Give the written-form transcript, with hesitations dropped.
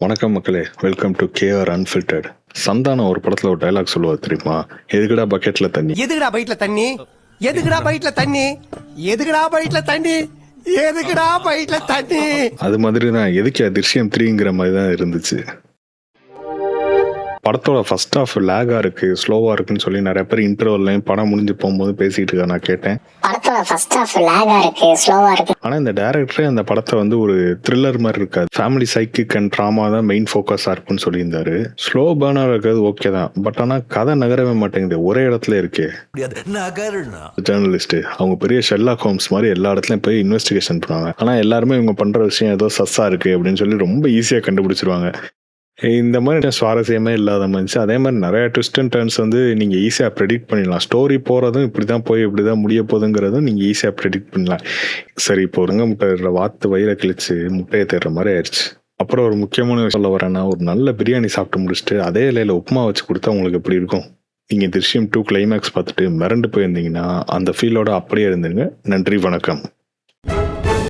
வணக்கம் மக்களே, welcome to KR unfiltered. Santhanam ஒரு படத்துல ஒரு டைலாக் சொல்லுவார் தெரியுமா? எதுக்குடா பக்கெட்ல தண்ணி, எதுக்குடா பைட்ல தண்ணி, எதுக்குடா பைட்ல தண்ணி, எதுக்குடா பைட்ல தண்ணி, எதுக்குடா பைட்ல தண்ணி. அது மாதிரி தான் எதுக்கு திருஷ்யம் 3ங்கிற மாதிரி தான் இருந்துச்சு. படத்தோட ஃபர்ஸ்ட் ஹாஃப் லேகா இருக்கு, ஸ்லோவா இருக்குன்னு சொல்லி நிறைய பேர் இன்டர்வல்லையும் படம் முடிஞ்சு போகும்போது பேசிட்டு இருக்கா. நான் கேட்டேன், படத்தோட ஃபர்ஸ்ட் ஹாஃப் லேகா இருக்கு, ஸ்லோவா இருக்கு. ஆனா இந்த டைரக்டரே அந்த படத்தை வந்து ஒரு த்ரில்லர் மாதிரி இருக்காது, ஃபேமிலி சைக்கிக் அண்ட் ட்ராமா தான் மெயின் ஃபோக்கஸா இருக்குன்னு சொல்லியிருந்தாரு. ஸ்லோ பர்னா இருக்கிறது ஓகே தான், பட் ஆனா கதை நகரவே மாட்டேங்குது, ஒரே இடத்துல இருக்கே. ஜேர்னலிஸ்ட் அவங்க பெரிய ஷெர்லாக் ஹோம்ஸ் மாதிரி எல்லா இடத்துலயும் போய் இன்வெஸ்டிகேஷன் பண்ணுவாங்க. ஆனா எல்லாருமே இவங்க பண்ற விஷயம் ஏதோ சஸ்ஸா இருக்கு அப்படின்னு சொல்லி ரொம்ப ஈஸியா கண்டுபிடிச்சிருவாங்க. இந்த மாதிரி சுவாரஸ்யமே இல்லாத மாதிரி, அதே மாதிரி நிறைய ட்விஸ்ட் அண்ட் டர்ன்ஸ் வந்து நீங்க ஈஸியா ப்ரெடிக்ட் பண்ணிடலாம். ஸ்டோரி போறதும் இப்படிதான் போய் இப்படிதான் முடிய போகுதுங்கிறதும் நீங்க ஈஸியா ப்ரெடிக்ட் பண்ணலாம். சரி, இப்போ ஒருங்க முட்டை வாத்து வயிறை கிழிச்சு முட்டையை தேடுற மாதிரி ஆயிடுச்சு. அப்புறம் ஒரு முக்கியமான சொல்ல வரேன்னா, ஒரு நல்ல பிரியாணி சாப்பிட்டு முடிச்சுட்டு அதே இலையில உப்புமா வச்சு கொடுத்தா உங்களுக்கு எப்படி இருக்கும்? நீங்க திருஷ்யம் 2 கிளைமேக்ஸ் பார்த்துட்டு மிரண்டு போயிருந்தீங்கன்னா அந்த ஃபீலோட அப்படியே இருந்துங்க. நன்றி, வணக்கம்.